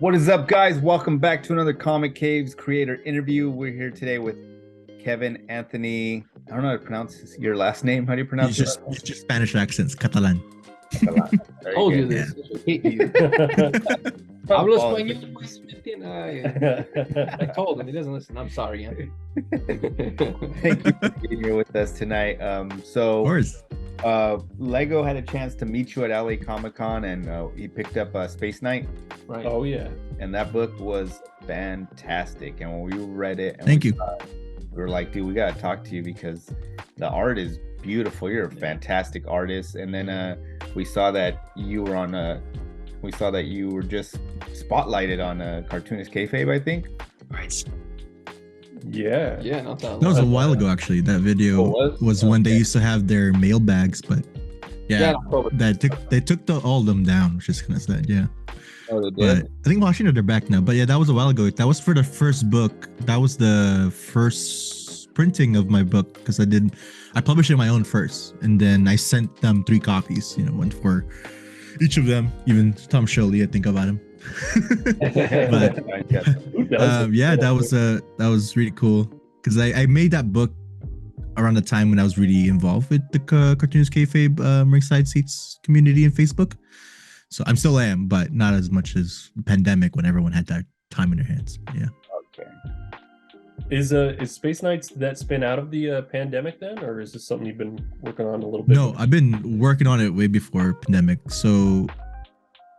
What is up, guys? Welcome back to another Comic Caves creator interview. We're here today with Kevin Anthony. I don't know how to pronounce your last name. How do you pronounce it? It's just Spanish accents, Catalan. Told you good. this. Hablo español, pues, ¿me entiendes? I told him he doesn't listen. I'm sorry, Anthony. Thank you for being here with us tonight. Of course. Lego had a chance to meet you at LA Comic Con, and he picked up Space Knight. Right. Oh yeah. And that book was fantastic. And when we read it, and Thank you. We were like, dude, we gotta talk to you because the art is beautiful. You're a fantastic artist. And then we saw that you were on we saw that you were just spotlighted on Cartoonist Kayfabe, I think. Right. Yeah. Yeah, not that long. That was a while ago, actually. That video was when they used to have their mailbags, but they took all of them down, which is kind of sad. Yeah. Oh, they did. But I think Washington, they're back now. But yeah, that was a while ago. That was for the first book. That was the first printing of my book because I published it my own first, and then I sent them 3 copies. One for each of them. Even Tom Shirley, I think about him. But that was really cool because I made that book around the time when I was really involved with the Cartoonist Kayfabe Ringside Seats community and Facebook. So I'm still am, but not as much as the pandemic when everyone had that time in their hands. Yeah. Okay. Is Space Knights that spin out of the pandemic then, or is this something you've been working on a little bit? No, I've been working on it way before pandemic. So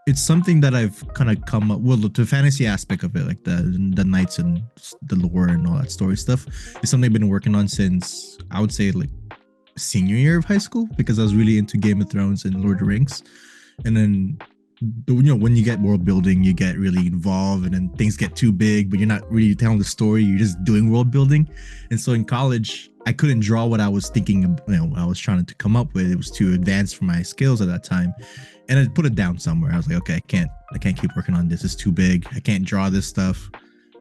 it's something that I've kind of come up with the fantasy aspect of it, like the knights and the lore and all that story stuff. It's something I've been working on since I would say like senior year of high school because I was really into Game of Thrones and Lord of the Rings. And then, when you get world building, you get really involved and then things get too big, but you're not really telling the story. You're just doing world building. And so in college, I couldn't draw what I was thinking, what I was trying to come up with. It was too advanced for my skills at that time. And I put it down somewhere. I was like, okay, I can't keep working on this. It's too big. I can't draw this stuff.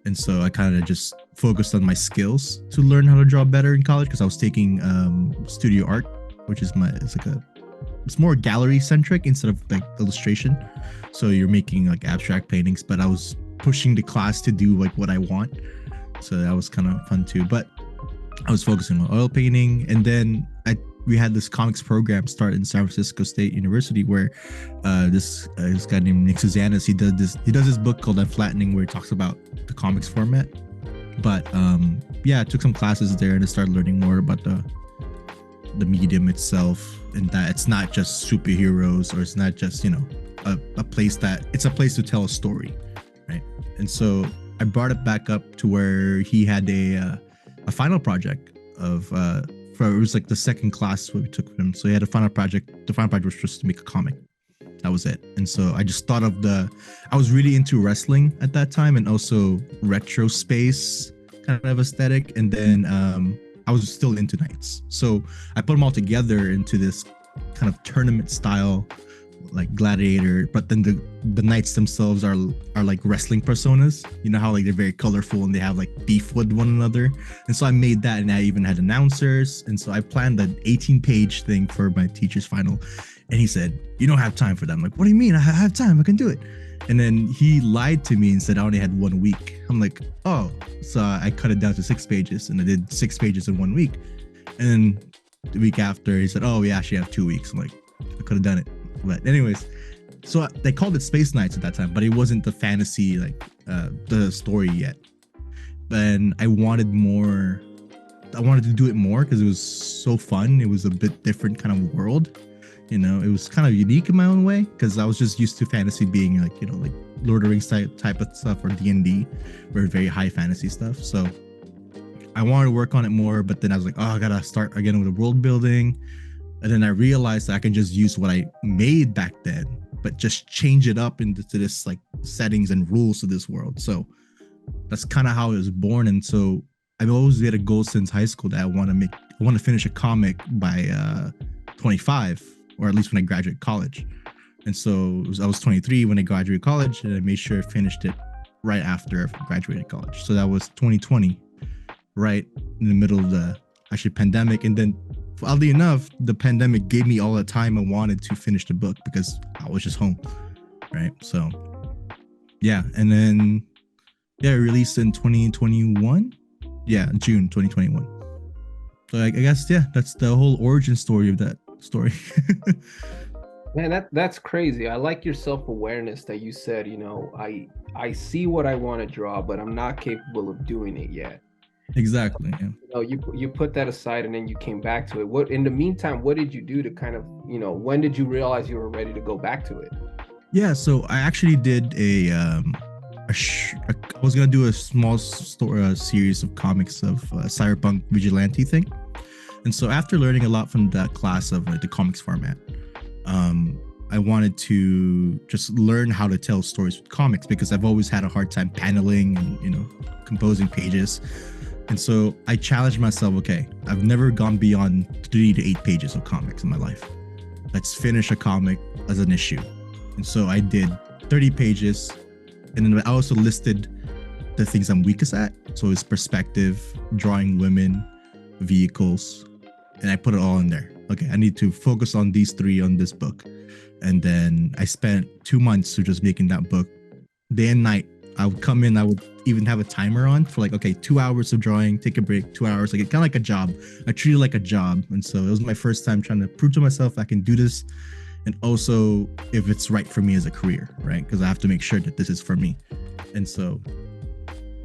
And so I kind of just focused on my skills to learn how to draw better in college because I was taking studio art, which is it's more gallery centric instead of like illustration. So you're making like abstract paintings, but I was pushing the class to do like what I want. So that was kind of fun too. But I was focusing on oil painting, and then we had this comics program start in San Francisco State University where this guy named Nick Suzanis, he does this book called Unflattening where he talks about the comics format. But I took some classes there and I started learning more about the medium itself, and that it's not just superheroes, or it's not just a place it's a place to tell a story, right? And so I brought it back up to where he had a final project of it was like the second class what we took with him. So he had a final project. The final project was just to make a comic. That was it. And so I just thought of I was really into wrestling at that time and also retro space kind of aesthetic, and then I was still into knights. So I put them all together into this kind of tournament style, like gladiator, but then the knights themselves are like wrestling personas. You know how like they're very colorful and they have like beef with one another. And so I made that, and I even had announcers. And so I planned an 18-page thing for my teacher's final. And he said, "You don't have time for that." I'm like, "What do you mean? I have time. I can do it." And then he lied to me and said I only had 1 week. I'm like, oh. So I cut it down to 6 pages, and I did 6 pages in 1 week. And then the week after, he said, "Oh, we actually have 2 weeks." I'm like, I could have done it. But anyways, so they called it Space Knights at that time, but it wasn't the fantasy, like the story yet. And I wanted to do it more because it was so fun. It was a bit different kind of world. It was kind of unique in my own way because I was just used to fantasy being like Lord of the Rings type of stuff, or D&D, or very high fantasy stuff. So I wanted to work on it more, but then I was like, oh, I gotta start again with the world building. And then I realized that I can just use what I made back then, but just change it up into this like settings and rules of this world. So that's kind of how it was born. And so I've always had a goal since high school that I want to finish a comic by 25, or at least when I graduate college. And so I was 23 when I graduated college, and I made sure I finished it right after I graduated college. So that was 2020, right in the middle of the pandemic. And then oddly enough, the pandemic gave me all the time I wanted to finish the book because I was just home, right? So yeah, and then released in 2021. Yeah, June 2021. So I guess that's the whole origin story of that story. Man, that's crazy. I like your self-awareness that you said, I see what I want to draw, but I'm not capable of doing it yet. Exactly. Yeah. You put that aside and then you came back to it. What in the meantime, what did you do to kind of, when did you realize you were ready to go back to it? Yeah, so I actually did I was gonna do a small series of comics of cyberpunk vigilante thing, and so after learning a lot from that class of the comics format, I wanted to just learn how to tell stories with comics because I've always had a hard time paneling and composing pages. And so I challenged myself, okay, I've never gone beyond 3 to 8 pages of comics in my life. Let's finish a comic as an issue. And so I did 30 pages. And then I also listed the things I'm weakest at. So it's perspective, drawing women, vehicles, and I put it all in there. Okay, I need to focus on these 3 on this book. And then I spent 2 months just making that book day and night. I would come in, I would even have a timer on for 2 hours of drawing, take a break, 2 hours, kind of like a job. I treat it like a job. And so it was my first time trying to prove to myself I can do this. And also if it's right for me as a career, right? Because I have to make sure that this is for me. And so,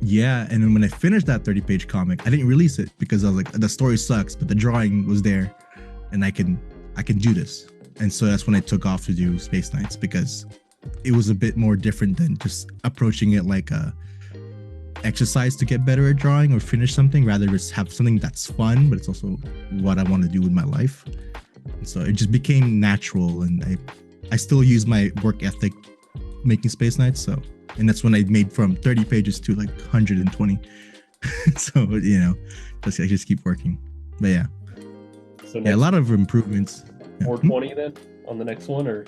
yeah. And then when I finished that 30-page comic, I didn't release it because I was like, the story sucks, but the drawing was there and I can do this. And so that's when I took off to do Space Knights because it was a bit more different than just approaching it like a exercise to get better at drawing or finish something, rather just have something that's fun, but it's also what I want to do with my life. And so it just became natural, and I still use my work ethic making Space Knights. So, and that's when I made from 30 pages to 120. So, I just keep working. But yeah. So a lot of improvements. 420 then on the next one, or?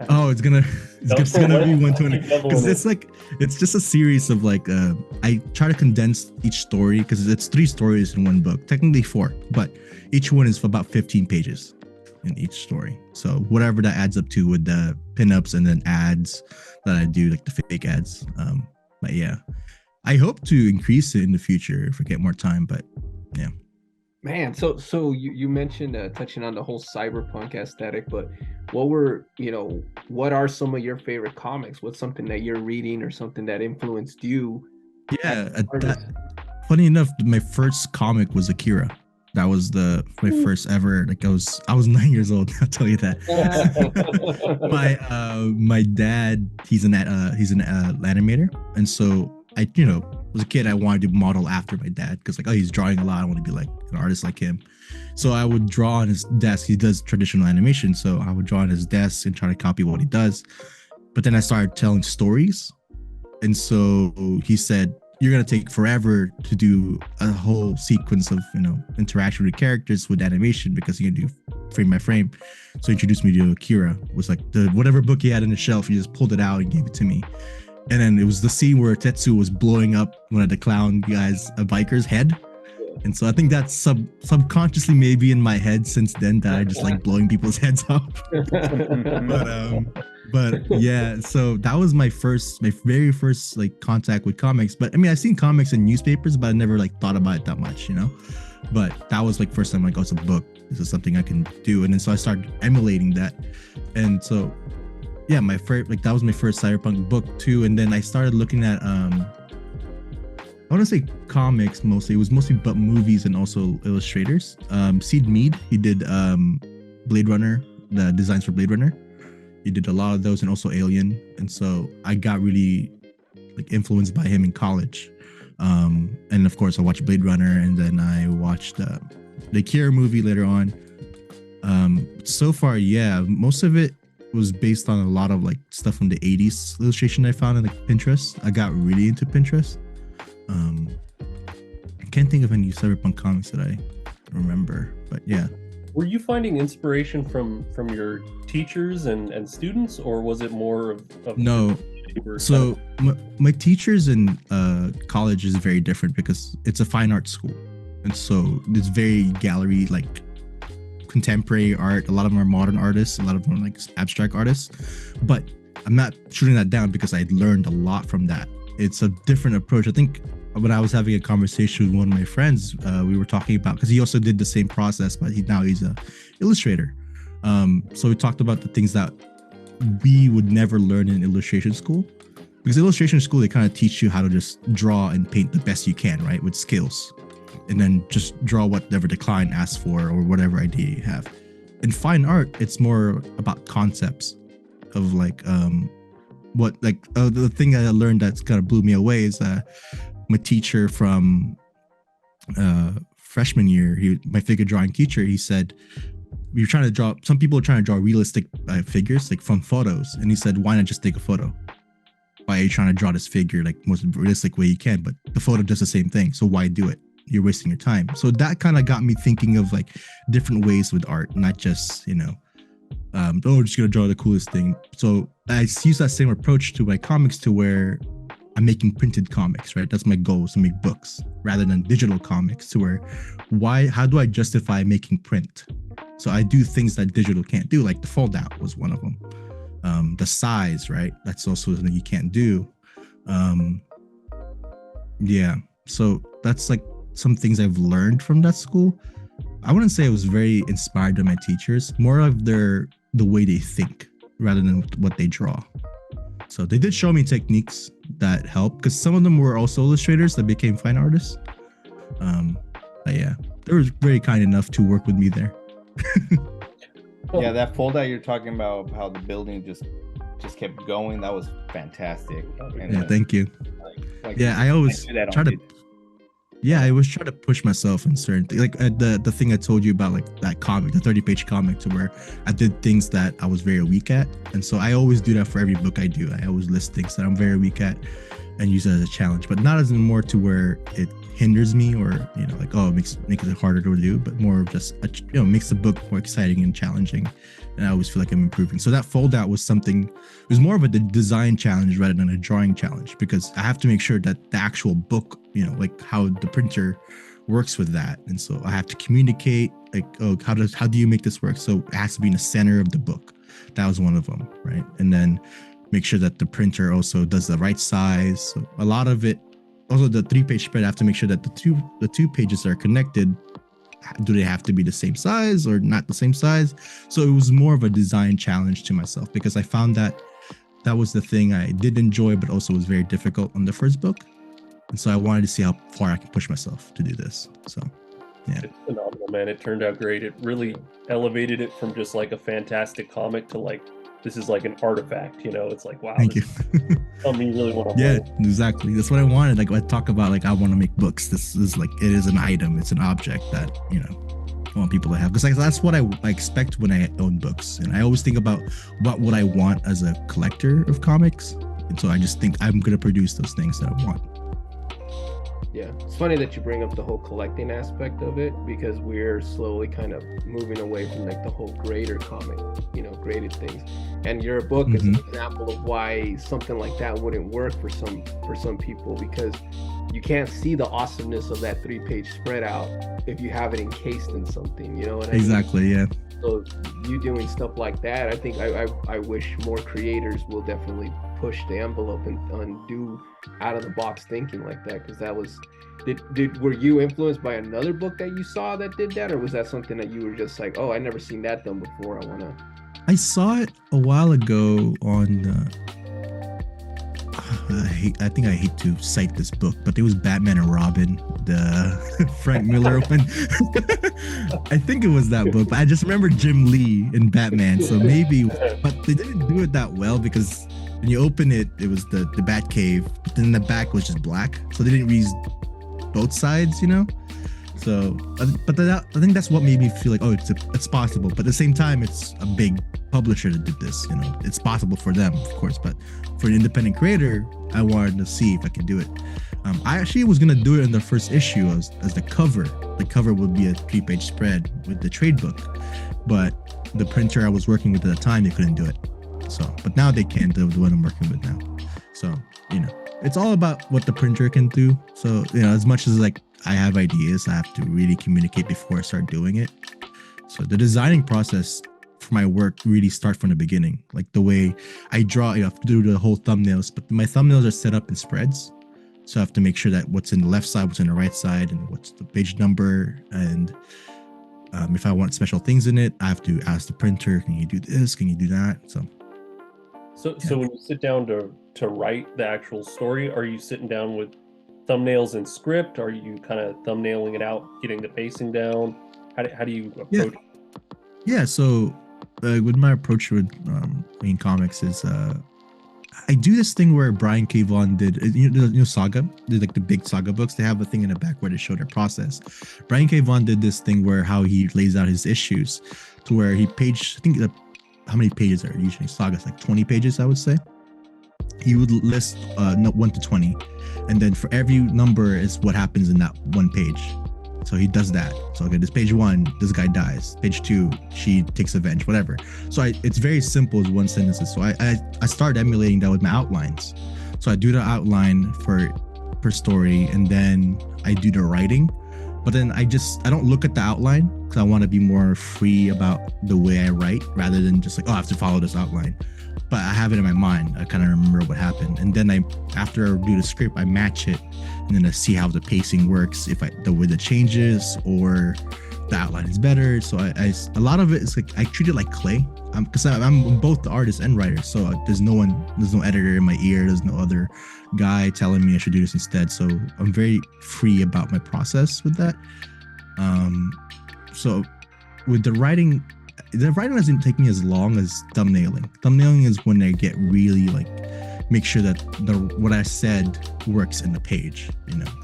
Oh, it's gonna be 120 because it's just a series of I try to condense each story because it's 3 stories in one book, technically 4, but each one is for about 15 pages in each story. So whatever that adds up to with the pinups and then ads that I do, like the fake ads. But yeah, I hope to increase it in the future if I get more time. But yeah. Man, so you mentioned touching on the whole cyberpunk aesthetic, but what are some of your favorite comics? What's something that you're reading or something that influenced you? Yeah, funny enough, my first comic was Akira. That was my first ever. I was 9 years old. I'll tell you that. My dad, he's an animator, and so I as a kid I wanted to model after my dad because he's drawing a lot. I want to be like an artist like him. So I would draw on his desk. He does traditional animation, so I would draw on his desk and try to copy what he does. But then I started telling stories, and so he said, you're going to take forever to do a whole sequence of interaction with characters with animation because you're going to do frame by frame. So he introduced me to Akira. It was whatever book he had on the shelf, he just pulled it out and gave it to me. And then it was the scene where Tetsu was blowing up one of the clown guys, a biker's head. And so I think that's subconsciously maybe in my head since then that I just like blowing people's heads off. But yeah, so that was my very first contact with comics. But I mean, I've seen comics in newspapers, but I never thought about it that much, But that was first time it's a book. This is something I can do. And then so I started emulating that. And so yeah, my first that was my first cyberpunk book too. And then I started looking at I want to say comics mostly. It was mostly but movies and also illustrators. Seed Mead, he did Blade Runner, the designs for Blade Runner. He did a lot of those and also Alien. And so I got really influenced by him in college. And of course I watched Blade Runner, and then I watched the Akira movie later on. So far, yeah, most of it was based on a lot of stuff from the 80s illustration I found in Pinterest. I got really into Pinterest. I can't think of any cyberpunk comics that I remember, but yeah. Were you finding inspiration from your teachers and students, or was it more of no? So my teachers in college is very different because it's a fine art school, and so it's very gallery contemporary art. A lot of them are modern artists, a lot of them are abstract artists, but I'm not shooting that down because I learned a lot from that. It's a different approach. I think when I was having a conversation with one of my friends, we were talking about, because he also did the same process, but he's a illustrator. So we talked about the things that we would never learn in illustration school, because illustration school, they kind of teach you how to just draw and paint the best you can, right, with skills, and then just draw whatever the client asks for or whatever idea you have. In fine art, it's more about concepts of like the thing that I learned that's kind of blew me away is my teacher from freshman year, my figure drawing teacher, he said, some people are trying to draw realistic figures like from photos, and he said, why not just take a photo? Why are you trying to draw this figure like most realistic way you can, but the photo does the same thing, so why do it? You're wasting your time. So that kind of got me thinking of like different ways with art, not just just gonna draw the coolest thing. So I use that same approach to my comics, to where I'm making printed comics, right? That's my goal, is to make books rather than digital comics, to where how do I justify making print? So I do things that digital can't do, like the fold out was one of them. The size, right? That's also something you can't do. So that's like some things I've learned from that school. I wouldn't say I was very inspired by my teachers, more of the way they think rather than what they draw. So they did show me techniques that help, because some of them were also illustrators that became fine artists. But yeah, they were very kind enough to work with me there. Yeah, that fold out you're talking about, how the building just kept going, that was fantastic. And, thank you. I always try to. Yeah, I always try to push myself in certain things. Like the thing I told you about, like that comic, the 30-page comic, to where I did things that I was very weak at. And so I always do that for every book I do. I always list things that I'm very weak at and use it as a challenge, but not as more to where it hinders me or, it makes it harder to do, but more of just, makes the book more exciting and challenging. And I always feel like I'm improving. So that fold out was something, it was more of a design challenge rather than a drawing challenge, because I have to make sure that the actual book, like how the printer works with that. And so I have to communicate like, how do you make this work? So it has to be in the center of the book. That was one of them, right? And then make sure that the printer also does the right size. So a lot of it, also the 3-page spread, I have to make sure that the two pages are connected. Do they have to be the same size or not the same size? So it was more of a design challenge to myself, because I found that was the thing I did enjoy, but also was very difficult on the first book. And so I wanted to see how far I can push myself to do this. So, yeah. It's phenomenal, man. It turned out great. It really elevated it from just like a fantastic comic to like, this is like an artifact, it's like, wow. Thank you. Something you really want to hold. Exactly. That's what I wanted. Like I talk about, like, I want to make books. This is like, it is an item. It's an object that, I want people to have. Because like, that's what I expect when I own books. And I always think about what would I want as a collector of comics. And so I just think I'm going to produce those things that I want. Yeah, it's funny that you bring up the whole collecting aspect of it, because we're slowly kind of moving away from like the whole grader comic, graded things. And your book is an example of why something like that wouldn't work for some people, because you can't see the awesomeness of that 3-page spread out if you have it encased in something, you know what I mean? Exactly, yeah. So you doing stuff like that, I think I wish more creators will definitely push the envelope and do out of the box thinking like that, because that was were you influenced by another book that you saw that did that, or was that something that you were just like, oh, I never seen that done before, I saw it a while ago on I think I hate to cite this book, but it was Batman and Robin, the Frank Miller one. I think it was that book, but I just remember Jim Lee in Batman, so maybe, but they didn't do it that well, because when you open it, it was the Bat Cave, but then the back was just black, so they didn't read both sides, So, but I think that's what made me feel like, oh, it's possible. But at the same time, it's a big publisher that did this. It's possible for them, of course. But for an independent creator, I wanted to see if I could do it. I actually was gonna do it in the first issue as the cover. The cover would be a 3-page spread with the trade book, but the printer I was working with at the time, they couldn't do it. So, but now they can, the one I'm working with now. So, it's all about what the printer can do. So, as much as like I have ideas, I have to really communicate before I start doing it. So the designing process for my work really start from the beginning. Like the way I draw, I have to do the whole thumbnails, but my thumbnails are set up in spreads. So I have to make sure that what's in the left side, what's in the right side, and what's the page number. And if I want special things in it, I have to ask the printer, can you do this? Can you do that? So when you sit down to write the actual story, are you sitting down with thumbnails and script? Are you kind of thumbnailing it out, getting the pacing down? How do you approach it? Yeah, so with my approach with main comics is I do this thing where Brian K. Vaughan did, Saga, did like the big Saga books. They have a thing in the back where they show their process. Brian K. Vaughan did this thing where how he lays out his issues to where he I think how many pages are usually Saga's like 20 pages, I would say. He would list 1 to 20, and then for every number is what happens in that one page. So he does that. So okay, this page 1, this guy dies. Page 2, she takes revenge, whatever. So it's very simple as one sentences. So I started emulating that with my outlines. So I do the outline per story, and then I do the writing. But then I don't look at the outline because I want to be more free about the way I write rather than just like, oh, I have to follow this outline. But I have it in my mind. I kind of remember what happened. And then after I do the script, I match it, and then I see how the pacing works, if the way the changes or the outline is better. So a lot of it is like, I treat it like clay. Because I'm both the artist and writer. So there's no editor in my ear. There's no other guy telling me I should do this instead. So I'm very free about my process with that. So with the writing doesn't take me as long as thumbnailing. Thumbnailing is when I get really like, make sure that what I said works in the page,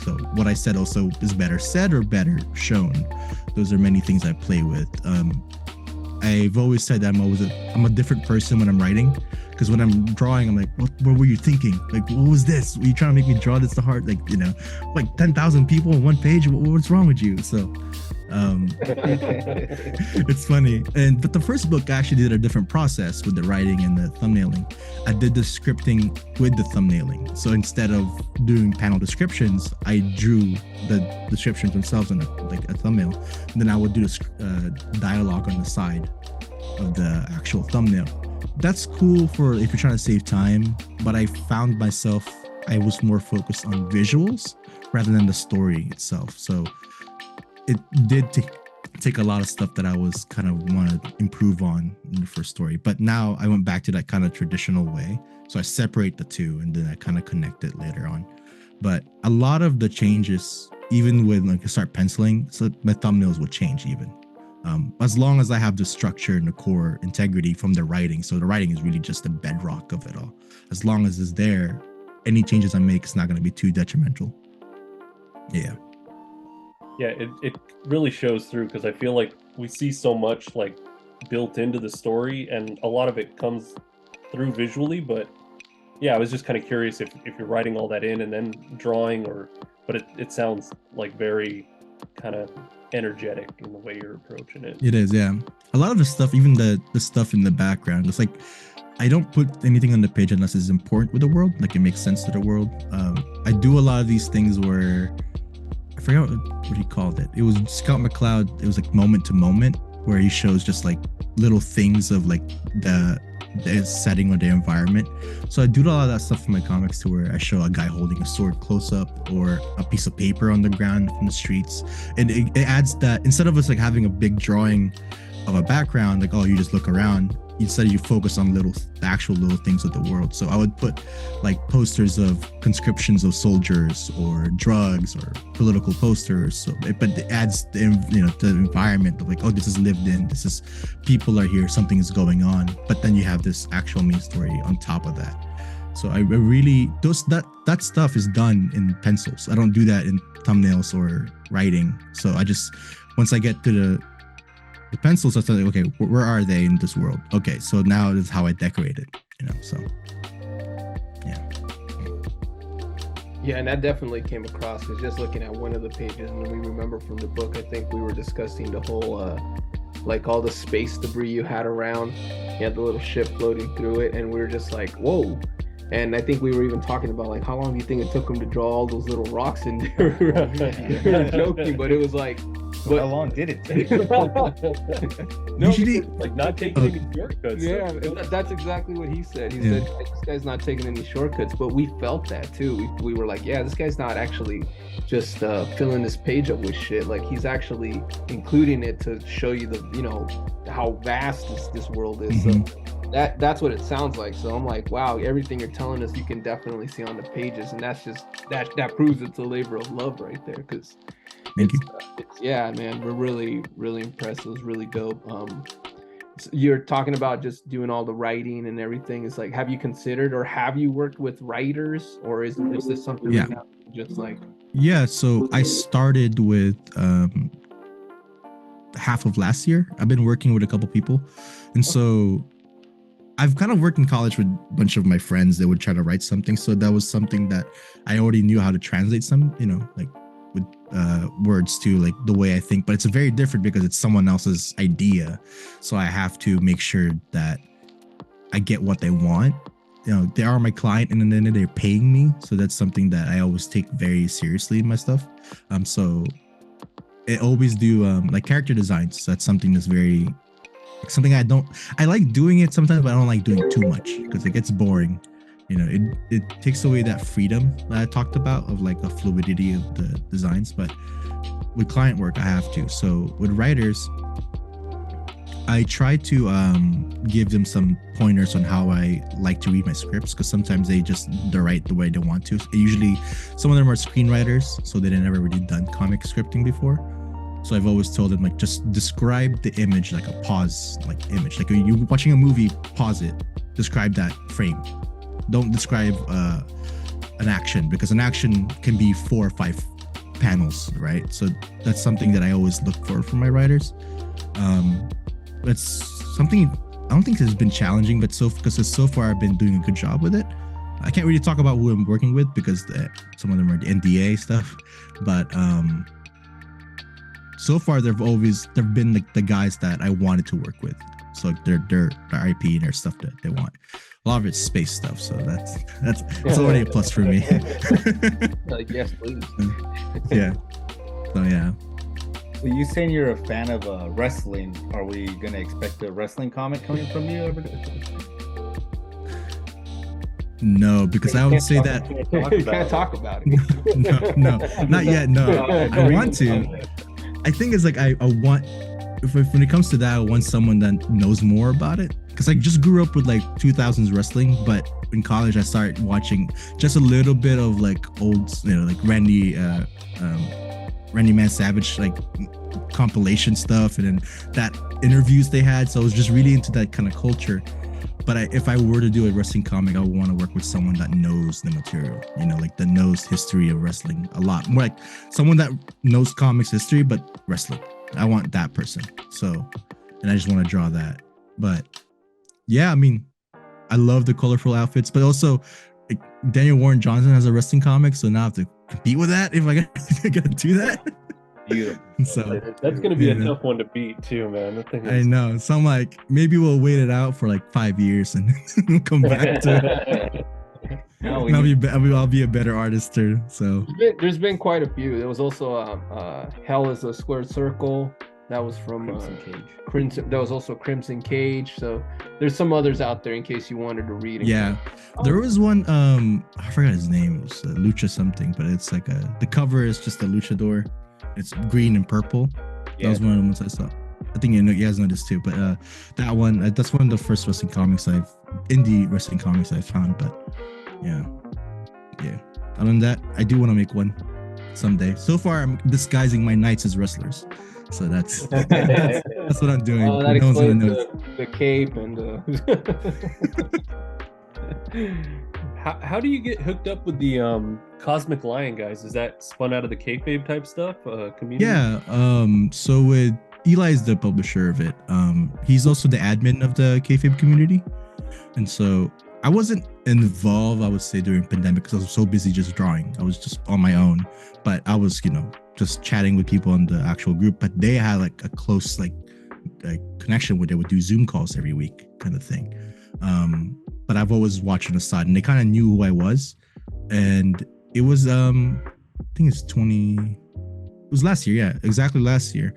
So what I said also is better said or better shown. Those are many things I play with. I've always said that I'm a different person when I'm writing, because when I'm drawing, I'm like, what were you thinking? Like, what was this? Were you trying to make me draw this to heart? Like, like 10,000 people on one page. What's wrong with you? So, it's funny. But the first book I actually did a different process with the writing and the thumbnailing. I did the scripting with the thumbnailing. So instead of doing panel descriptions, I drew the descriptions themselves on a thumbnail. And then I would do dialogue on the side of the actual thumbnail. That's cool for if you're trying to save time, but I found myself, I was more focused on visuals rather than the story itself. So it did take a lot of stuff that I was kind of want to improve on in the first story. But now I went back to that kind of traditional way. So I separate the two and then I kind of connect it later on. But a lot of the changes, even when I start penciling, so my thumbnails will change even. As long as I have the structure and the core integrity from the writing. So the writing is really just the bedrock of it all. As long as it's there, any changes I make, it's not going to be too detrimental. Yeah. Yeah, it really shows through, because I feel like we see so much like built into the story, and a lot of it comes through visually. But yeah, I was just kind of curious if you're writing all that in and then drawing, but it sounds like very kind of energetic in the way you're approaching it. It is, yeah. A lot of the stuff, even the stuff in the background, it's like I don't put anything on the page unless it's important with the world, like it makes sense to the world. I do a lot of these things where I forgot what he called it. It was Scott McCloud. It was like moment to moment, where he shows just like little things of like the setting or the environment. So I do a lot of that stuff in my comics, to where I show a guy holding a sword close up or a piece of paper on the ground from the streets. And it adds that, instead of us like having a big drawing of a background, like, oh, you just look around, instead you focus on actual little things of the world. So I would put like posters of conscriptions of soldiers or drugs or political posters. So, but it adds the environment of like, oh, this is lived in. This is, people are here. Something is going on. But then you have this actual main story on top of that. So I really that stuff is done in pencils. I don't do that in thumbnails or writing. So I just, once I get to the pencils, I thought, okay, where are they in this world? Okay, so now this is how I decorate it, so yeah. Yeah, and that definitely came across, because just looking at one of the pages, and we remember from the book, I think we were discussing the whole like all the space debris you had around. You had the little ship floating through it, and we were just like, whoa. And I think we were even talking about like, how long do you think it took them to draw all those little rocks in there? We were joking, but it was like, So how long did it take? No, Usually- because, like not taking any shortcuts. Yeah, that's exactly what he said. He said this guy's not taking any shortcuts, but we felt that too. We were like, yeah, this guy's not actually just filling this page up with shit. Like he's actually including it to show you the, you know, how vast this world is. So that's what it sounds like. So I'm like, wow, everything you're telling us, you can definitely see on the pages, and that's just that proves it's a labor of love right there. Because Thank you. yeah, man, we're really impressed. It was really dope. So you're talking about just doing all the writing and everything. It's like, have you considered or have you worked with writers, or is this something Yeah. that just like? Yeah, so I started with half of last year. I've been working with a couple people, and so I've kind of worked in college with a bunch of my friends that would try to write something. So that was something that I already knew how to translate some, you know, like with words to like the way I think, but it's very different because it's someone else's idea. So I have to make sure that I get what they want. You know, they are my client and then they're paying me. So that's something that I always take very seriously in my stuff. So I always do like character designs. So that's something that's very something I like doing it sometimes, but I don't like doing it too much because it gets boring. You know, it takes away that freedom that I talked about of like the fluidity of the designs. But with client work, I have to. So with writers, I try to give them some pointers on how I like to read my scripts, because sometimes they write the way they want to. Usually, some of them are screenwriters, so they've never really done comic scripting before. So I've always told them, like, just describe the image like a pause, like image. Like when you're watching a movie, pause it, describe that frame. Don't describe an action, because an action can be 4 or 5 panels, right? So that's something that I always look for from my writers. That's something I don't think has been challenging, but so far I've been doing a good job with it. I can't really talk about who I'm working with because some of them are the NDA stuff, but so far they've been like the guys that I wanted to work with. So like their IP and their stuff that they want. A lot of it's space stuff, so that's already a plus for me. Like, yes, please. Yeah. So yeah. So you saying you're a fan of wrestling? Are we gonna expect a wrestling comic coming from you ever? No, because I would say that You can't talk about it. no, not yet. No, I want to. I think it's like I want, if when it comes to that, I want someone that knows more about it. Because I just grew up with like 2000s wrestling, but in college I started watching just a little bit of like old, you know, like Randy Man Savage, like compilation stuff, and then that interviews they had. So I was just really into that kind of culture. But if I were to do a wrestling comic, I would want to work with someone that knows the material, you know, like that knows history of wrestling a lot more, like someone that knows comics history, but wrestling. I want that person. So, and I just want to draw that. But yeah, I mean, I love the colorful outfits, but also like, Daniel Warren Johnson has a wrestling comic, so now I have to compete with that if I gotta do that. Beautiful. So That's gonna be a tough one to beat too, man. That thing I is... know. So I'm like, maybe we'll wait it out for like 5 years and we'll come back to it. No, I'll be a better artist too. So There's been quite a few. There was also Hell is a Square Circle. That was from Crimson Cage. Crimson. That was also Crimson Cage. So there's some others out there in case you wanted to read. yeah, there was one. I forgot his name. It was Lucha something, but it's like the cover is just a luchador. It's green and purple. Yeah. That was one of the ones I saw. I think you guys know this too, but that one, that's one of the first indie wrestling comics I found. But yeah. Other than that, I do want to make one someday. So far, I'm disguising my knights as wrestlers, so that's what I'm doing. That No one's gonna explains notice. the cape and. How do you get hooked up with the Cosmic Lion guys? Is that spun out of the kayfabe type stuff? Community? Yeah. So with Eli's the publisher of it. He's also the admin of the kayfabe community, and so I wasn't involved, I would say, during pandemic because I was so busy just drawing. I was just on my own, but I was, just chatting with people in the actual group. But they had like a close like connection where they would do Zoom calls every week, kind of thing. But I've always watched on the side, and they kind of knew who I was. And it was, I think it's was last year, yeah, exactly last year.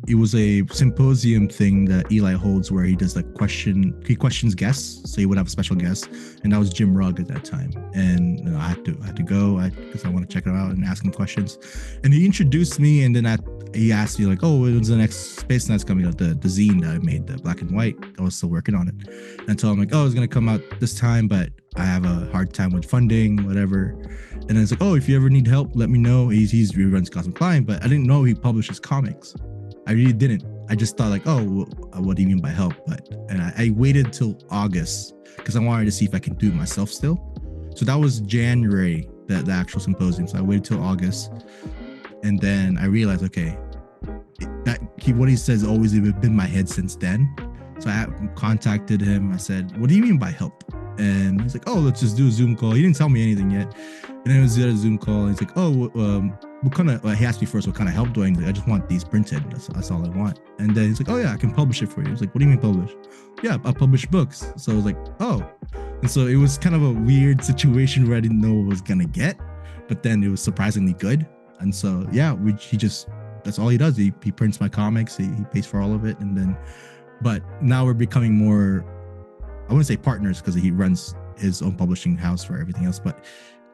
It was a symposium thing that Eli holds where he does he questions guests. So he would have a special guest, and that was Jim Rugg at that time. And I had to go because I want to check it out and ask him questions. And he introduced me, and then he asked me like, "Oh, when's the next Space Nights coming out?" The zine that I made, the black and white. I was still working on it, and I told him like, "Oh, it's gonna come out this time, but I have a hard time with funding, whatever." And then it's like, "Oh, if you ever need help, let me know." He runs Cosmic Klein, but I didn't know he publishes comics. I really didn't. I just thought like, oh, what do you mean by help? And I waited till August because I wanted to see if I can do it myself still. So that was January, the actual symposium. So I waited till August, and then I realized, okay, what he says always been in my head since then. So I contacted him. I said, "What do you mean by help?" And he's like, "Oh, let's just do a Zoom call." He didn't tell me anything yet. And then it was a Zoom call. And he's like, "Oh, what kind of?" He asked me first, "What kind of help do I need?" Like, "I just want these printed. That's all I want." And then he's like, "Oh yeah, I can publish it for you." He's like, "What do you mean publish?" "Yeah, I'll publish books." So I was like, "Oh," and so it was kind of a weird situation where I didn't know what I was gonna get, but then it was surprisingly good. And so yeah, that's all he does. He prints my comics. He pays for all of it, and then. But now we're becoming more, I wouldn't say partners because he runs his own publishing house for everything else, but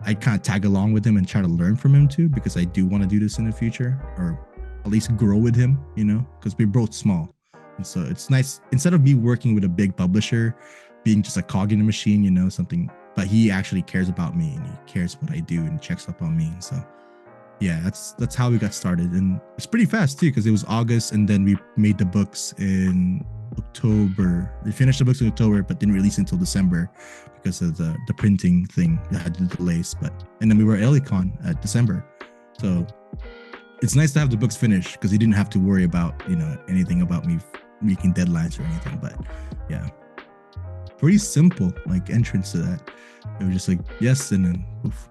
I kind of tag along with him and try to learn from him too, because I do want to do this in the future, or at least grow with him, because we're both small. And so it's nice, instead of me working with a big publisher, being just a cog in the machine, something, but he actually cares about me and he cares what I do and checks up on me. And so yeah, that's how we got started. And it's pretty fast too, because it was August and then we made the books in October. We finished the books in October, but didn't release until December because of the printing thing that had the delays. And then we were at LACon at December. So it's nice to have the books finished because he didn't have to worry about, anything about me making deadlines or anything. But yeah, pretty simple, like entrance to that. It was just like, yes, and then oof.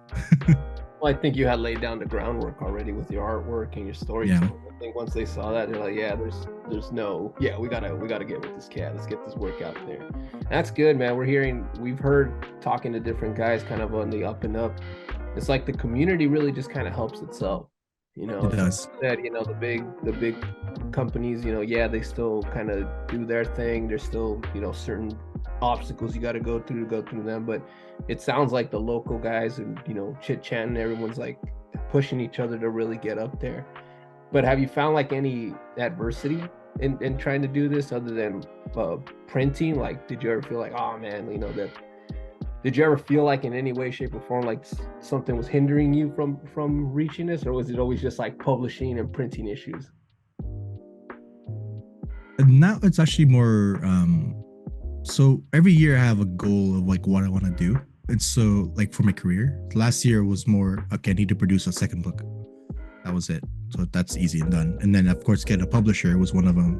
Well, I think you had laid down the groundwork already with your artwork and your storytelling. Yeah. I think once they saw that, they're like, yeah, there's no, yeah, we gotta get with this cat. Let's get this work out there. And that's good, man. We've heard talking to different guys kind of on the up and up. It's like the community really just kind of helps itself. It does. That the big companies, yeah, they still kind of do their thing. There's still certain obstacles you got to go through them, but it sounds like the local guys and chit chatting, everyone's like pushing each other to really get up there. But have you found like any adversity in trying to do this other than printing? Like, did you ever feel like, oh man, did you ever feel like in any way, shape, or form like something was hindering you from reaching this, or was it always just like publishing and printing issues? Now it's actually more so every year I have a goal of like what I want to do. And so like for my career, last year was more, okay, I need to produce a second book. That was it. So that's easy and done. And then of course get a publisher was one of them.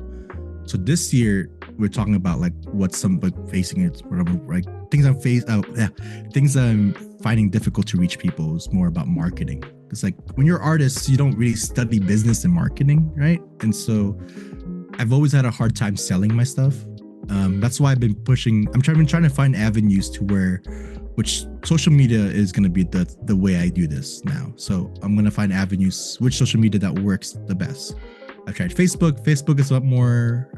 So this year we're talking about like what's some like facing it, whatever, like things I'm finding difficult to reach people is more about marketing. It's like when you're artists, you don't really study business and marketing, right? And so I've always had a hard time selling my stuff. That's why I've been pushing. I'm trying to find avenues to which social media is going to be the way I do this now. So I'm going to find avenues, which social media that works the best. I've tried Facebook. Facebook is a lot more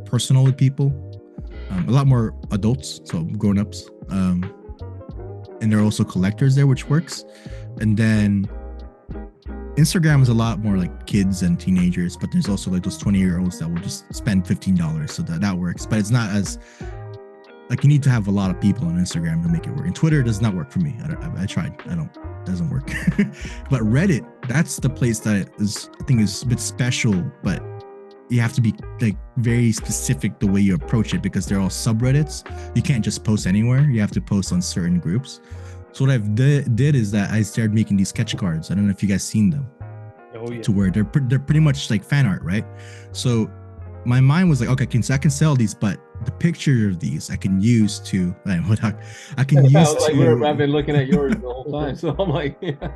personal with people, a lot more adults, so grown-ups. And there are also collectors there, which works. And then Instagram is a lot more like kids and teenagers, but there's also like those 20-year-olds that will just spend $15, so that works. But it's not as like, you need to have a lot of people on Instagram to make it work. And Twitter does not work for me. I tried. It doesn't work. But Reddit, that's the place that I think is a bit special, but you have to be like very specific the way you approach it because they're all subreddits. You can't just post anywhere. You have to post on certain groups. So what I've did is that I started making these sketch cards. I don't know if you guys seen them. Oh yeah. To where they're pretty much like fan art, right? So my mind was like, okay, I can sell these, but the picture of these I can use to I've been looking at yours the whole time, so I'm like, yeah.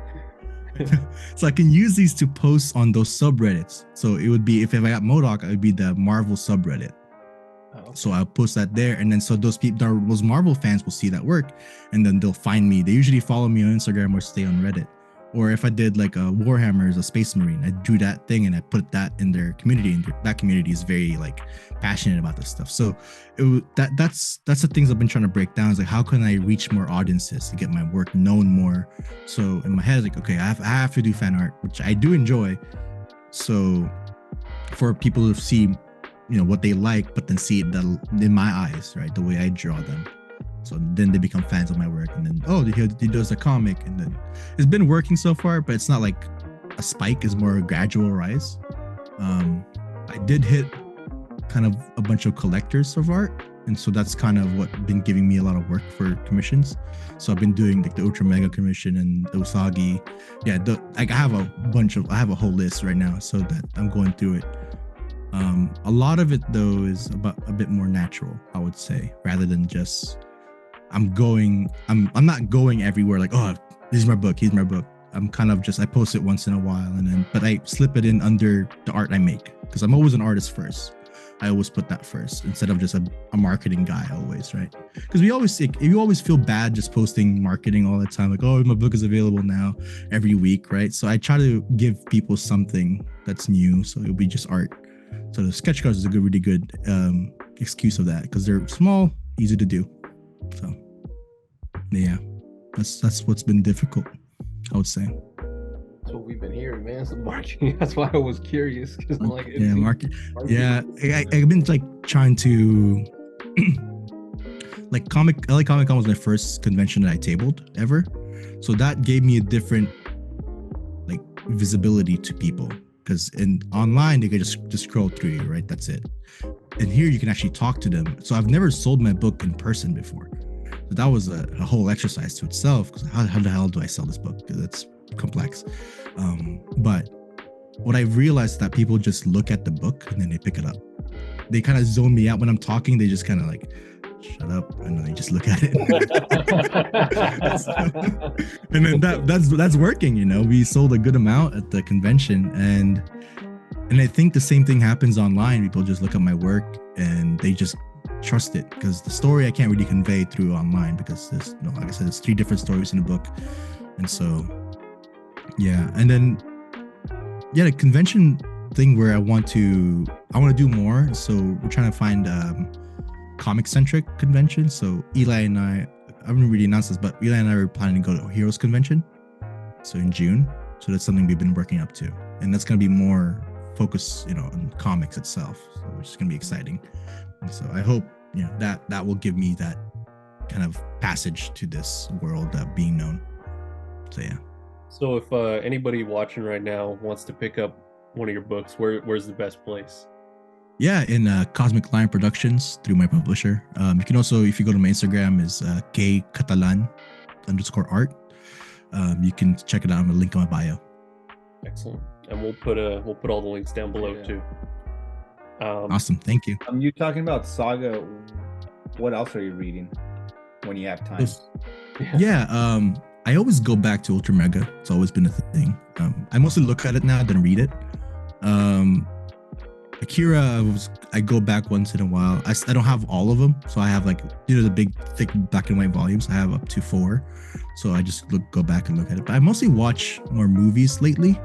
So I can use these to post on those subreddits. So it would be if I got MODOK, it would be the Marvel subreddit. Okay. So I'll post that there, and then so those Marvel fans will see that work, and then they'll find me. They usually follow me on Instagram or stay on Reddit, Or if I did like a Warhammer, a Space Marine, I drew that thing and I put that in their community, and that community is very like passionate about this stuff. So that's the things I've been trying to break down. Is like, how can I reach more audiences to get my work known more? So in my head, like, okay, I have to do fan art, which I do enjoy. So for people to see, what they like, but then see it in my eyes, right, the way I draw them. So then they become fans of my work, and then he does a comic, and then it's been working so far, but it's not like a spike; it's more a gradual rise. I did hit kind of a bunch of collectors of art, and so that's kind of what been giving me a lot of work for commissions. So I've been doing like the Ultra Mega commission and the Usagi. Yeah, I have a whole list right now, so that I'm going through it. A lot of it though is about a bit more natural, I would say, rather than just I'm not going everywhere like, oh, here's my book. I'm kind of just, I post it once in a while, but I slip it in under the art I make, because I'm always an artist first. I always put that first instead of just a marketing guy always, right? Because you always feel bad just posting marketing all the time, like, oh, my book is available now every week, right? So I try to give people something that's new, so it'll be just art. So the sketch cards is a really good excuse of that, because they're small, easy to do. So yeah, that's what's been difficult, I would say. That's what we've been hearing, man. Some marketing. That's why I was curious, because like, marketing. Yeah, I've been like trying to like LA Comic Con was my first convention that I tabled ever, so that gave me a different like visibility to people, because online they could just scroll through you, right? That's it. And here you can actually talk to them. So I've never sold my book in person before. So that was a whole exercise to itself, because how the hell do I sell this book? Because it's complex. But what I realized is that people just look at the book and then they pick it up. They kind of zone me out when I'm talking. They just kind of like, shut up, and then they just look at it. And then that's working. We sold a good amount at the convention, and I think the same thing happens online. People just look at my work and they just trust it, because the story I can't really convey through online, because there's like I said, there's 3 different stories in the book. And so yeah, and then the convention thing where I want to do more. So we're trying to find comic centric convention. So Eli and I haven't really announced this, but Eli and I were planning to go to Heroes Convention, so in June. So that's something we've been working up to, and that's going to be more focused on comics itself, so which is going to be exciting. And so I hope that will give me that kind of passage to this world being known. So yeah. So if anybody watching right now wants to pick up one of your books, where's the best place? Yeah, in Cosmic Lion Productions through my publisher. You can also, if you go to my Instagram, is Catalan _art. You can check it out on the link on my bio. Excellent, and we'll put all the links down below too. Awesome, thank you. You talking about Saga? What else are you reading when you have time? I always go back to Ultra Mega. It's always been a thing. I mostly look at it now than read it. Akira, I go back once in a while. I don't have all of them, so I have like the big thick black and white volumes. I have up to 4, so I just go back and look at it. But I mostly watch more movies lately,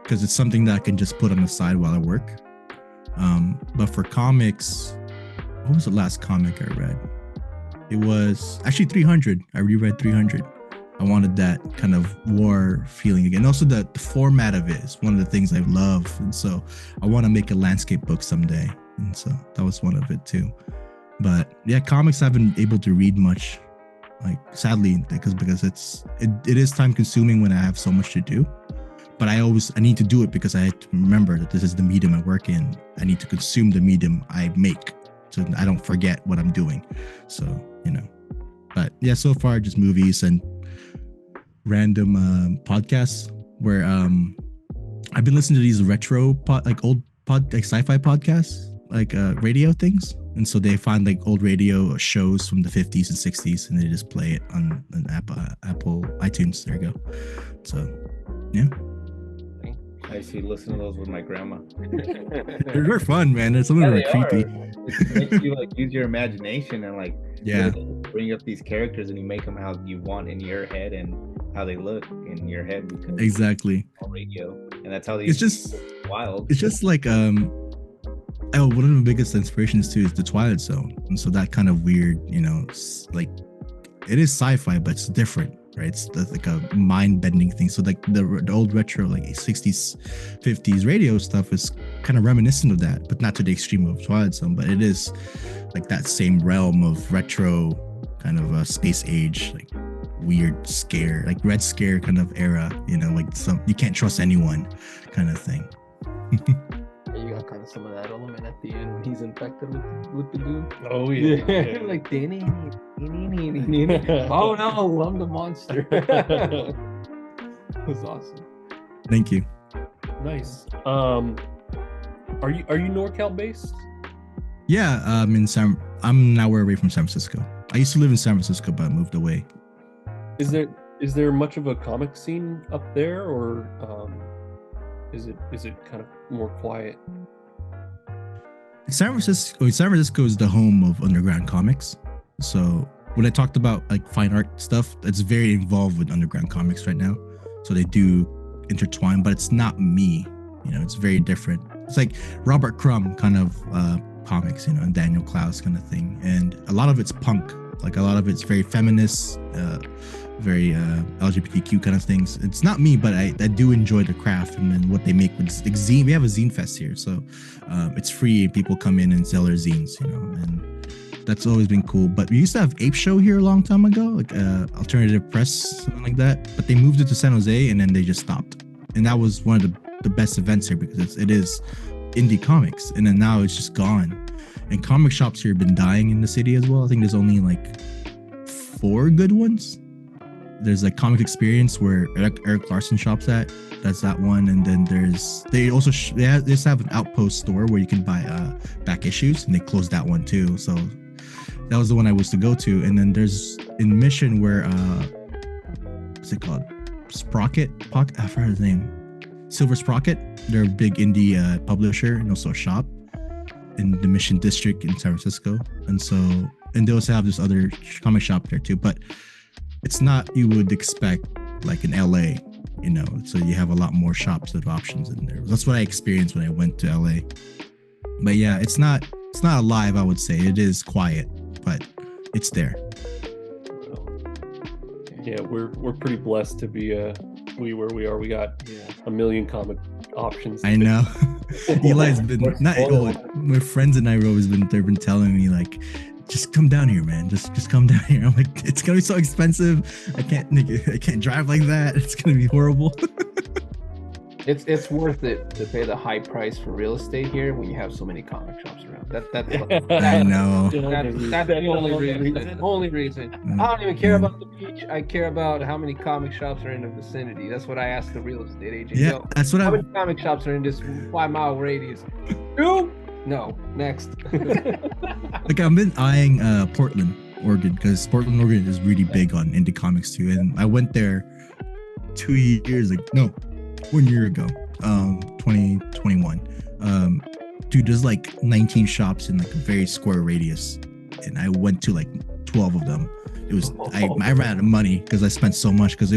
because it's something that I can just put on the side while I work. But for comics, what was the last comic I read? It was actually 300. I reread 300. I wanted that kind of war feeling again. Also, the format of it is one of the things I love, and so I want to make a landscape book someday, and so that was one of it too. But yeah, comics I haven't been able to read much, like sadly, because it is time consuming when I have so much to do. But I need to do it because I have to remember that this is the medium I work in. I need to consume the medium I make, so I don't forget what I'm doing. So but yeah, so far just movies and random podcasts where I've been listening to these retro old sci-fi podcasts, like radio things, and so they find like old radio shows from the 50s and 60s, and they just play it on an Apple iTunes. There you go. So yeah. I used to listen to those with my grandma. They're fun, man. There's some of them they are creepy. It makes you like use your imagination and like Yeah. bring up these characters and you make them how you want in your head and how they look in your head because Exactly. it's on radio, and that's how they. It's just wild. It's just like one of the biggest inspirations too is the Twilight Zone, and so that kind of weird, like it is sci-fi, but it's different, right? It's like a mind-bending thing. So like the old retro like 60s, 50s radio stuff is kind of reminiscent of that, but not to the extreme of Twilight Zone. But it is like that same realm of retro kind of a space age, like weird scare, like Red Scare kind of era, like some you can't trust anyone kind of thing. You got kind of some of that element at the end when he's infected with the goo. Oh yeah. Like oh no, I'm the monster. It was awesome. Thank you. Nice. Are you NorCal based? Yeah, I'm an hour away from San Francisco. I used to live in San Francisco, but I moved away. Is there much of a comic scene up there, or is it kind of more quiet? San Francisco is the home of underground comics. So when I talked about like fine art stuff, it's very involved with underground comics right now. So they do intertwine, but it's not me. It's very different. It's like Robert Crumb kind of comics, and Daniel Klaus kind of thing. And a lot of it's punk. Like a lot of it's very feminist, very LGBTQ kind of things. It's not me, but I do enjoy the craft and then what they make with the zine. We have a zine fest here, so it's free. People come in and sell their zines, and that's always been cool. But we used to have Ape Show here a long time ago, like alternative press, something like that. But they moved it to San Jose and then they just stopped. And that was one of the best events here because it is indie comics, and then now it's just gone. And comic shops here have been dying in the city as well. I think there's only like 4 good ones. There's like Comic Experience where Eric Larson shops at. That's that one. And then they also they just have an Outpost store where you can buy back issues, and they closed that one too. So that was the one I was to go to. And then there's in Mission where what's it called? Sprocket? I forgot his name. Silver Sprocket. They're a big indie publisher and also a shop in the Mission District in San Francisco. And they also have this other comic shop there too. But it's not you would expect like in LA, so you have a lot more shops with options in there. That's what I experienced when I went to LA. But yeah, it's not alive, I would say. It is quiet, but it's there. Yeah, we're pretty blessed to be where we are. We got a million comic options. I know. Eli's been my friends and I have always been telling me like, just come down here, man. Just come down here. I'm like, it's gonna be so expensive. I can't drive like that. It's gonna be horrible. It's worth it to pay the high price for real estate here when you have so many comic shops around. I know. That's the only reason. Only reason. I don't even care about the beach. I care about how many comic shops are in the vicinity. That's what I asked the real estate agent. Yeah, that's what how many comic shops are in this 5-mile radius? 2? No. Next. Like I've been eyeing Portland, Oregon, because Portland, Oregon is really big on indie comics too. And I went there 1 year ago, 2021. Dude, there's like 19 shops in like a very square radius, and I went to like 12 of them. It was I ran out of money because I spent so much because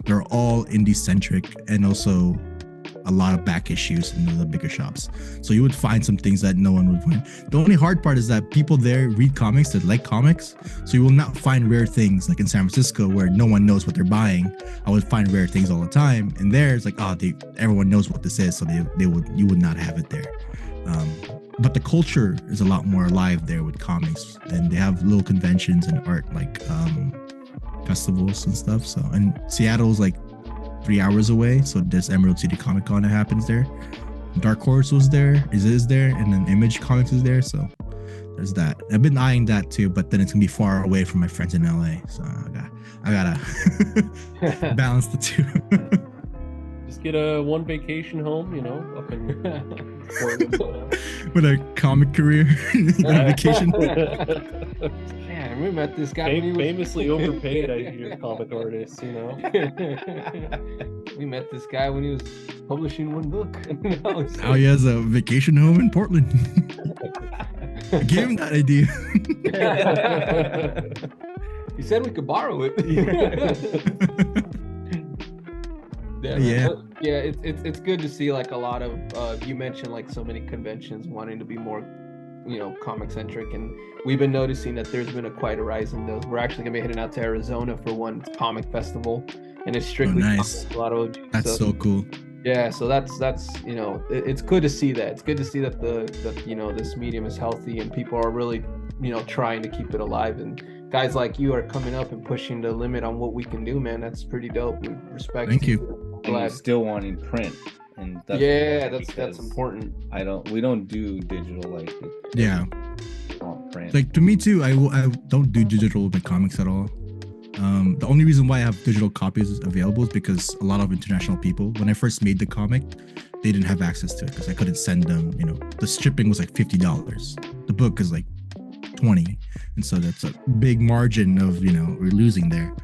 they're all indie centric and also a lot of back issues in the bigger shops. So you would find some things that no one would find. The only hard part is that people there read comics, that like comics, so you will not find rare things like in San Francisco where no one knows what they're buying. I would find rare things all the time, and there it's like, everyone knows what this is, so you would not have it there. But the culture is a lot more alive there with comics, and they have little conventions and art like festivals and stuff. So, and Seattle's like 3 hours away, so there's Emerald City Comic Con that happens there. Dark Horse is there, and then Image Comics is there, so there's that. I've been eyeing that too, but then it's gonna be far away from my friends in LA, so I gotta balance the two. Just get one vacation home, up in with a comic career. Vacation. Man, We met this guy when he was famously overpaid. I hear comic artists, you know. We met this guy when he was publishing one book. Now he has a vacation home in Portland. I gave him that idea. He said we could borrow it. It's good to see like a lot of you mentioned like so many conventions wanting to be more, you know, comic centric, and we've been noticing that there's been quite a rise in those. We're actually gonna be heading out to Arizona for one comic festival, and it's strictly nice. comics, a lot of OG. That's so cool. Yeah, so that's you know, it's good to see that. It's good to see that the you know, this medium is healthy and people are really, you know, trying to keep it alive, and guys like you are coming up and pushing the limit on what we can do, man. That's pretty dope. We respect. Thank you. And you're still wanting print, and that's important. We don't do digital like it. Yeah. Print. Like to me too, I don't do digital with my comics at all. The only reason why I have digital copies available is because a lot of international people, when I first made the comic, they didn't have access to it because I couldn't send them, you know, the shipping was like $50. The book is like 20. And so that's a big margin of, you know, we're losing there.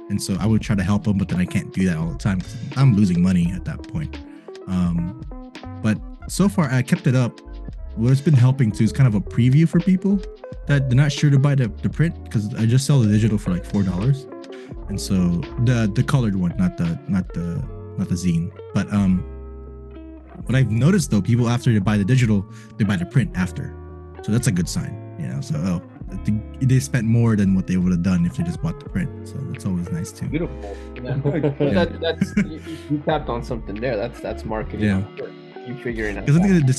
And so I would try to help them, but then I can't do that all the time because I'm losing money at that point. But so far I kept it up. What's been helping too is kind of a preview for people that they're not sure to buy the print, because I just sell the digital for like $4. And so the colored one, not the zine. But what I've noticed though, people after they buy the digital, they buy the print after. So that's a good sign, you know. So they spent more than what they would have done if they just bought the print. So that's always nice too. Beautiful. Yeah. That's you tapped on something there. That's marketing. Yeah. You figuring out. Because I think they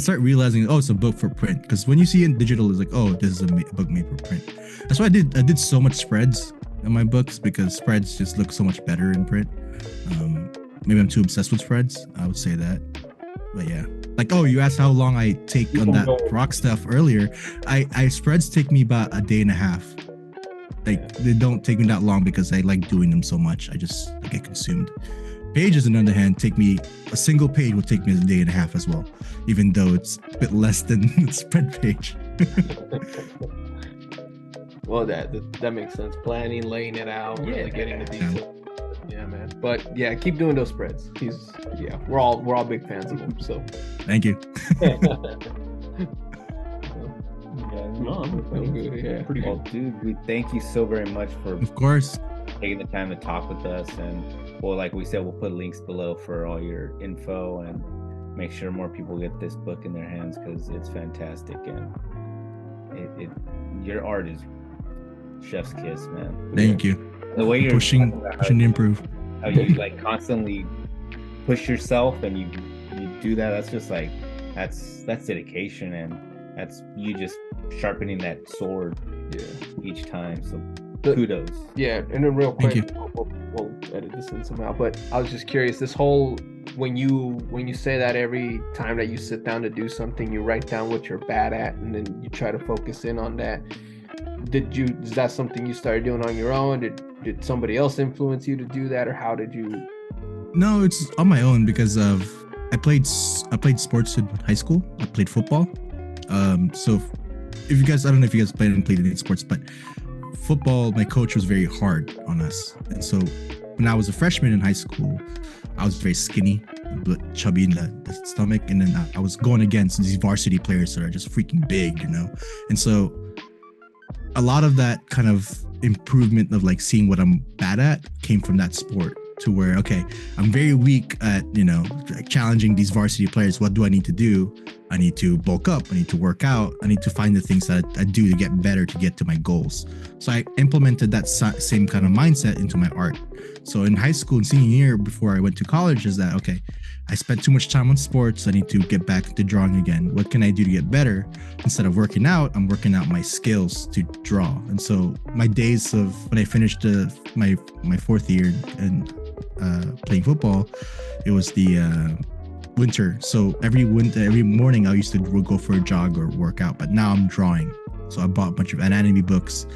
start realizing, oh, it's a book for print. Because when you see in digital, it's like, oh, this is a book made for print. That's why I did so much spreads in my books, because spreads just look so much better in print. Maybe I'm too obsessed with spreads. I would say that. But yeah, like, oh, you asked how long I take on that rock stuff earlier. I spreads take me about a day and a half. Like they don't take me that long because I like doing them so much. I get consumed. Pages, on the other hand, a single page would take me a day and a half as well, even though it's a bit less than the spread page. Well, that makes sense. Planning, laying it out, really getting the details. Yeah, man. But yeah, keep doing those spreads. We're all big fans of them. So thank you. Pretty cool, dude. We thank you so very much for, of course, taking the time to talk with us. And well, like we said, we'll put links below for all your info and make sure more people get this book in their hands, because it's fantastic, and your art is chef's kiss, man. Thank you. The way you're pushing to improve, how you like constantly push yourself and you do that. That's just like that's dedication, and that's you just sharpening that sword each time. So kudos. Yeah, and then real quick, we'll edit this in somehow. But I was just curious. This whole when you say that every time that you sit down to do something, you write down what you're bad at, and then you try to focus in on that. Is that something you started doing on your own? Did somebody else influence you to do that, or how did you? No, it's on my own because I played sports in high school. I played football. So if you guys, I don't know if you guys played any sports, but football, my coach was very hard on us. And so when I was a freshman in high school, I was very skinny, chubby in the stomach. And then I was going against these varsity players that are just freaking big, you know? And so a lot of that kind of improvement of like seeing what I'm bad at came from that sport, to where, okay, I'm very weak at, you know, like challenging these varsity players. What do I need to do? I need to bulk up. I need to work out. I need to find the things that I do to get better, to get to my goals. So I implemented that same kind of mindset into my art. So in high school and senior year, before I went to college, is that, okay, I spent too much time on sports. I need to get back to drawing again. What can I do to get better? Instead of working out, I'm working out my skills to draw. And so my days of when I finished my fourth year and playing football, it was the winter. So every morning I used to go for a jog or work out. But now I'm drawing. So I bought a bunch of anatomy books.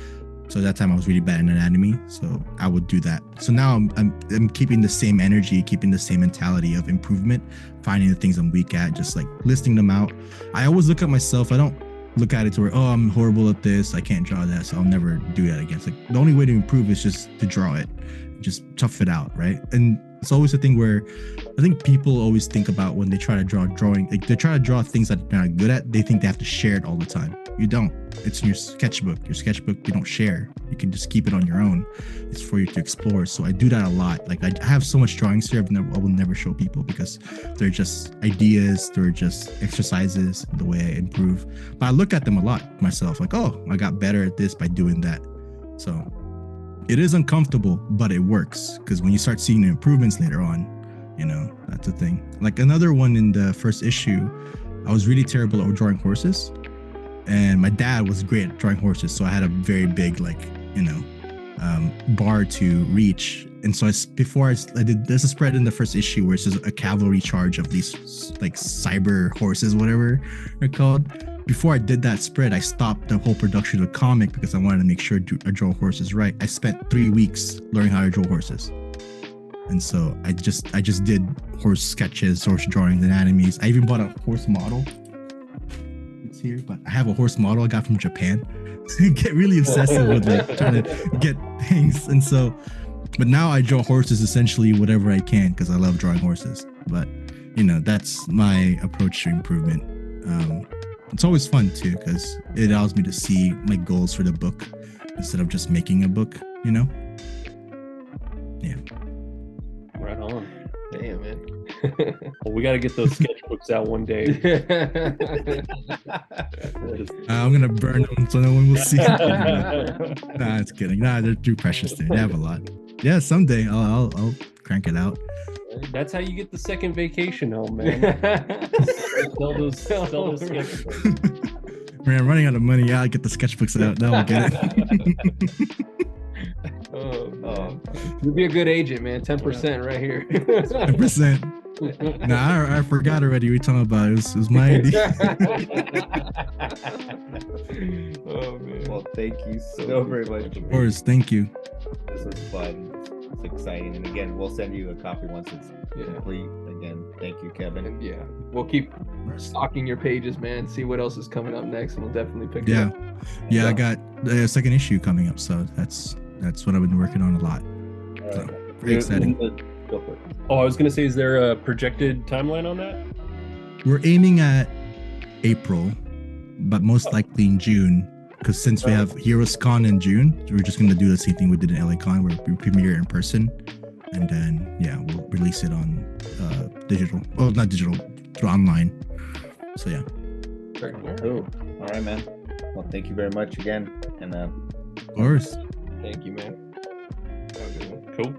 So at that time I was really bad in anatomy, so I would do that. So now I'm keeping the same energy, keeping the same mentality of improvement, finding the things I'm weak at, just like listing them out. I always look at myself. I don't look at it to where, oh, I'm horrible at this, I can't draw that, so I'll never do that again. It's like the only way to improve is just to draw it, just tough it out, right? And it's always a thing where I think people always think about when they try to draw drawing, like they try to draw things that they're not good at, they think they have to share it all the time. You don't. It's in your sketchbook. Your sketchbook you don't share. You can just keep it on your own. It's for you to explore. So I do that a lot. Like I have so much drawings here, I will never show people because they're just ideas, they're just exercises, the way I improve. But I look at them a lot myself, like, oh, I got better at this by doing that. So it is uncomfortable, but it works, because when you start seeing the improvements later on, you know, that's a thing. Like another one in the first issue, I was really terrible at drawing horses, and my dad was great at drawing horses, so I had a very big, like, you know, bar to reach. And so before I did, there's a spread in the first issue where it's just a cavalry charge of these like cyber horses, whatever they're called. Before I did that spread, I stopped the whole production of the comic because I wanted to make sure I draw horses right. I spent 3 weeks learning how to draw horses. And so I just did horse sketches, horse drawings, anatomies. I even bought a horse model. It's here, but I have a horse model I got from Japan. So I get really obsessive with like trying to get things. And so, but now I draw horses essentially whatever I can because I love drawing horses. But you know, that's my approach to improvement. It's always fun too because it allows me to see my goals for the book instead of just making a book, you know? Yeah. Right on. Damn, man. Well, we got to get those sketchbooks out one day. I'm gonna burn them so no one will see. Nah, it's kidding. Nah, they're too precious to me. They have a lot. Yeah, someday I'll crank it out. That's how you get the second vacation home, man. sell those sketchbooks. Man, I'm running out of money. Yeah, I'll get the sketchbooks out. Now I'll get it. Oh, you'd be a good agent, man. 10% right here. 10%. Nah, I forgot already. We talking about it. It was my idea. Oh man. Well, thank you so very much. Of course, thank you. This was fun. It's exciting, and again, we'll send you a copy once it's complete. Again, thank you, Kevin. And yeah, we'll keep stalking your pages, man. See what else is coming up next, and we'll definitely pick it up. Yeah, I got the second issue coming up, so that's what I've been working on a lot. So, very exciting. Go for it. Oh, I was gonna say, is there a projected timeline on that? We're aiming at April, but most likely in June. Because since we have Heroes Con in June, we're just going to do the same thing we did in LA Con, where we premiere in person. And then, we'll release it on digital. Well, not digital, through online. So, yeah. Cool. All right, man. Well, thank you very much again. And of course. Thank you, man. Cool.